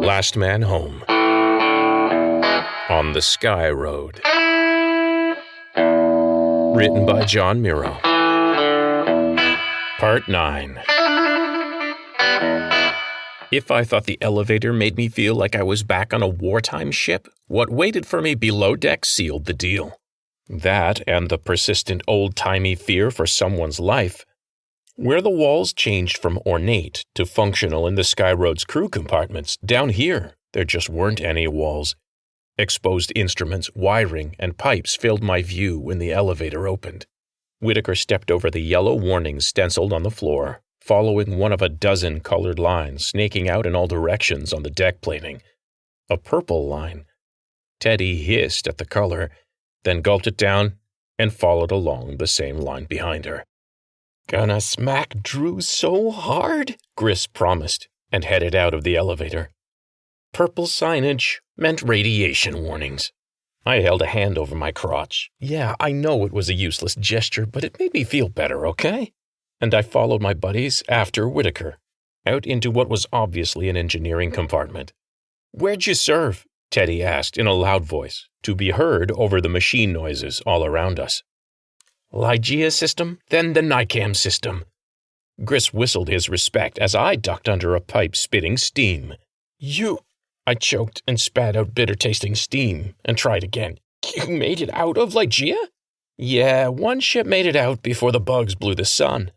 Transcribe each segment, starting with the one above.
Last Man Home. On the Sky Road. Written by John Miro. Part 9. If I thought the elevator made me feel like I was back on a wartime ship, what waited for me below deck sealed the deal. That and the persistent old-timey fear for someone's life. Where the walls changed from ornate to functional in the Skyroad's crew compartments, down here, there just weren't any walls. Exposed instruments, wiring, and pipes filled my view when the elevator opened. Whitaker stepped over the yellow warnings stenciled on the floor, following one of a dozen colored lines snaking out in all directions on the deck plating. A purple line. Teddy hissed at the color, then gulped it down and followed along the same line behind her. "Gonna smack Drew so hard," Gris promised, and headed out of the elevator. Purple signage meant radiation warnings. I held a hand over my crotch. Yeah, I know it was a useless gesture, but it made me feel better, okay? And I followed my buddies after Whitaker, out into what was obviously an engineering compartment. "Where'd you serve?" Teddy asked in a loud voice, to be heard over the machine noises all around us. "Ligeia system, then the NICAM system." Gris whistled his respect as I ducked under a pipe spitting steam. I choked and spat out bitter-tasting steam and tried again. "You made it out of Ligeia?" "Yeah, one ship made it out before the bugs blew the sun."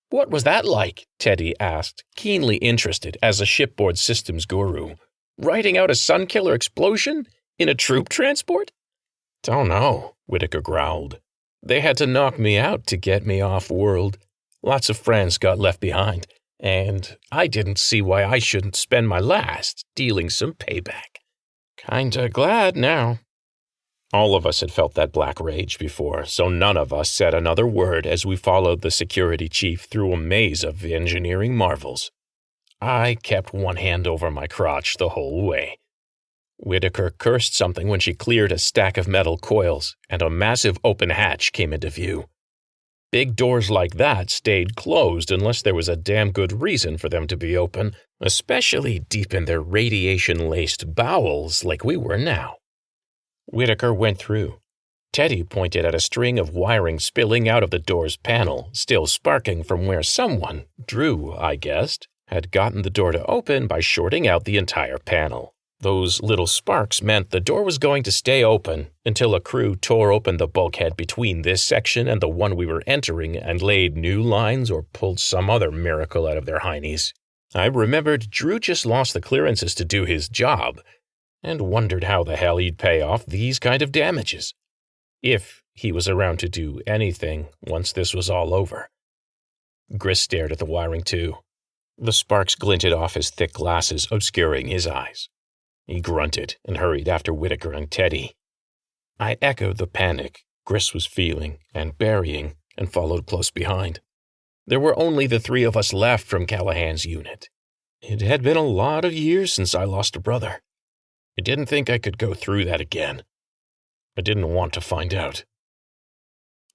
"What was that like?" Teddy asked, keenly interested as a shipboard systems guru. "Riding out a sun-killer explosion in a troop transport?" "Don't know," Whitaker growled. "They had to knock me out to get me off-world. Lots of friends got left behind, and I didn't see why I shouldn't spend my last dealing some payback. Kinda glad now." All of us had felt that black rage before, so none of us said another word as we followed the security chief through a maze of engineering marvels. I kept one hand over my crotch the whole way. Whitaker cursed something when she cleared a stack of metal coils, and a massive open hatch came into view. Big doors like that stayed closed unless there was a damn good reason for them to be open, especially deep in their radiation-laced bowels like we were now. Whitaker went through. Teddy pointed at a string of wiring spilling out of the door's panel, still sparking from where someone, Drew, I guessed, had gotten the door to open by shorting out the entire panel. Those little sparks meant the door was going to stay open until a crew tore open the bulkhead between this section and the one we were entering and laid new lines or pulled some other miracle out of their heinies. I remembered Drew just lost the clearances to do his job, and wondered how the hell he'd pay off these kind of damages. If he was around to do anything once this was all over. Gris stared at the wiring too. The sparks glinted off his thick glasses, obscuring his eyes. He grunted and hurried after Whitaker and Teddy. I echoed the panic Gris was feeling and burying and followed close behind. There were only the three of us left from Callahan's unit. It had been a lot of years since I lost a brother. I didn't think I could go through that again. I didn't want to find out.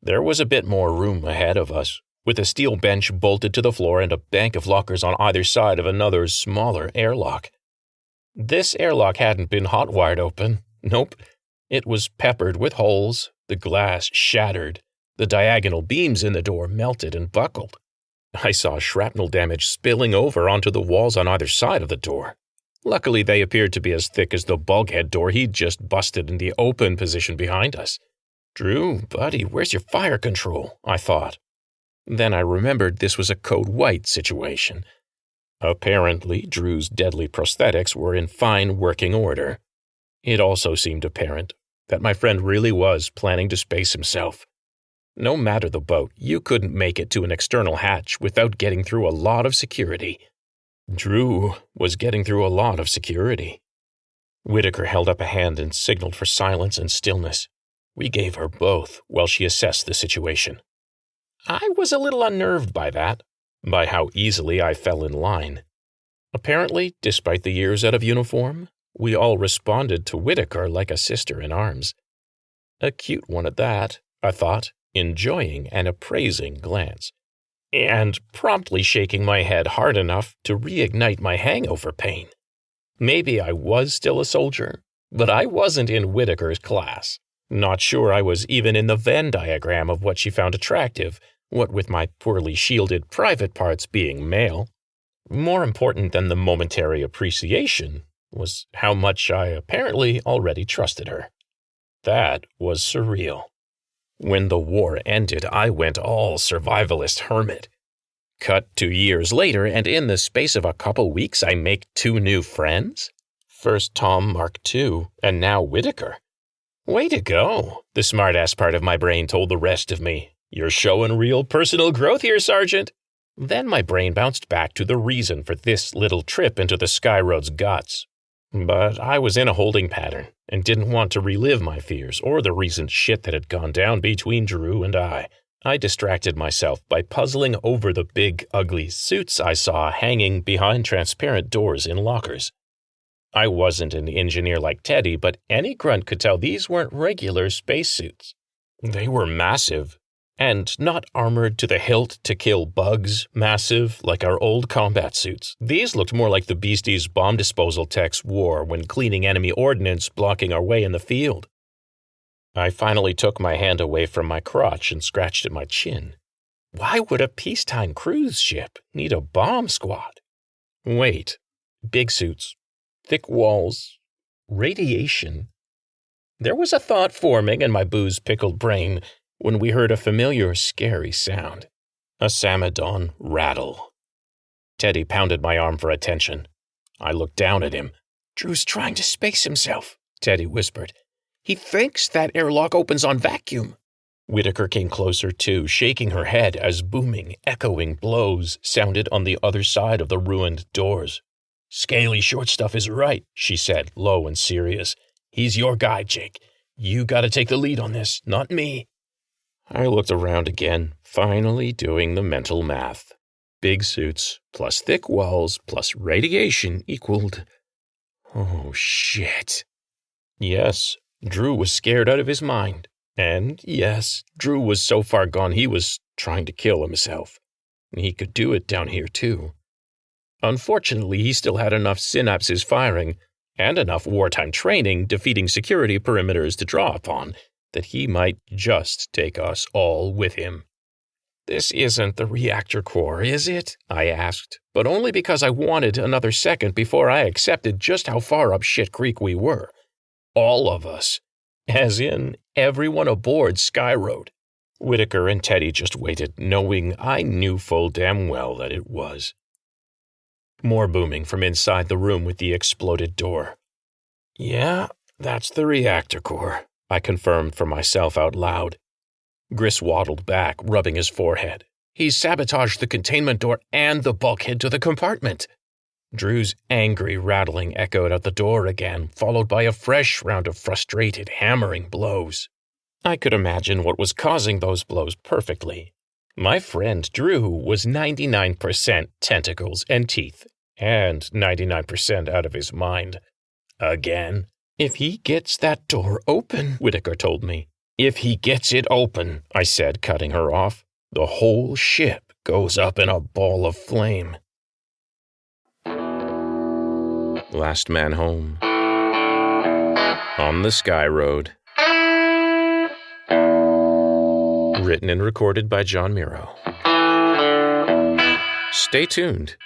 There was a bit more room ahead of us, with a steel bench bolted to the floor and a bank of lockers on either side of another, smaller airlock. This airlock hadn't been hot-wired open. Nope. It was peppered with holes, the glass shattered, the diagonal beams in the door melted and buckled. I saw shrapnel damage spilling over onto the walls on either side of the door. Luckily, they appeared to be as thick as the bulkhead door he'd just busted in the open position behind us. "Drew, buddy, where's your fire control?" I thought. Then I remembered this was a Code White situation. Apparently, Drew's deadly prosthetics were in fine working order. It also seemed apparent that my friend really was planning to space himself. No matter the boat, you couldn't make it to an external hatch without getting through a lot of security. Drew was getting through a lot of security. Whitaker held up a hand and signaled for silence and stillness. We gave her both while she assessed the situation. I was a little unnerved by that, by how easily I fell in line. Apparently, despite the years out of uniform, we all responded to Whitaker like a sister in arms. A cute one at that, I thought, enjoying an appraising glance, and promptly shaking my head hard enough to reignite my hangover pain. Maybe I was still a soldier, but I wasn't in Whitaker's class. Not sure I was even in the Venn diagram of what she found attractive, what with my poorly shielded private parts being male. More important than the momentary appreciation was how much I apparently already trusted her. That was surreal. When the war ended, I went all survivalist hermit. Cut 2 years later, and in the space of a couple weeks I make 2 new friends? First Tom Mark II, and now Whitaker. Way to go, the smartass part of my brain told the rest of me. You're showing real personal growth here, Sergeant. Then my brain bounced back to the reason for this little trip into the Skyroad's guts. But I was in a holding pattern and didn't want to relive my fears or the recent shit that had gone down between Drew and I. I distracted myself by puzzling over the big, ugly suits I saw hanging behind transparent doors in lockers. I wasn't an engineer like Teddy, but any grunt could tell these weren't regular spacesuits. They were massive, and not armored to the hilt to kill bugs, massive like our old combat suits. These looked more like the beasties bomb disposal techs wore when cleaning enemy ordnance blocking our way in the field. I finally took my hand away from my crotch and scratched at my chin. Why would a peacetime cruise ship need a bomb squad? Wait, big suits, thick walls, radiation. There was a thought forming in my booze-pickled brain when we heard a familiar, scary sound. A Samadon rattle. Teddy pounded my arm for attention. I looked down at him. "Drew's trying to space himself," Teddy whispered. "He thinks that airlock opens on vacuum." Whitaker came closer too, shaking her head as booming, echoing blows sounded on the other side of the ruined doors. "Scaly short stuff is right," she said, low and serious. "He's your guy, Jake. You gotta take the lead on this, not me." I looked around again, finally doing the mental math. Big suits plus thick walls plus radiation equaled... Oh, shit. Yes, Drew was scared out of his mind. And yes, Drew was so far gone he was trying to kill himself. He could do it down here too. Unfortunately, he still had enough synapses firing and enough wartime training defeating security perimeters to draw upon that he might just take us all with him. "This isn't the reactor core, is it?" I asked, but only because I wanted another second before I accepted just how far up shit creek we were. All of us. As in, everyone aboard Skyroad. Whitaker and Teddy just waited, knowing I knew full damn well that it was. More booming from inside the room with the exploded door. "Yeah, that's the reactor core," I confirmed for myself out loud. Gris waddled back, rubbing his forehead. "He's sabotaged the containment door and the bulkhead to the compartment." Drew's angry rattling echoed out the door again, followed by a fresh round of frustrated, hammering blows. I could imagine what was causing those blows perfectly. My friend Drew was 99% tentacles and teeth, and 99% out of his mind. Again. "If he gets that door open," Whitaker told me. "If he gets it open," I said, cutting her off, "the whole ship goes up in a ball of flame." Last Man Home. On the Skyroad. Written and recorded by John Miro. Stay tuned.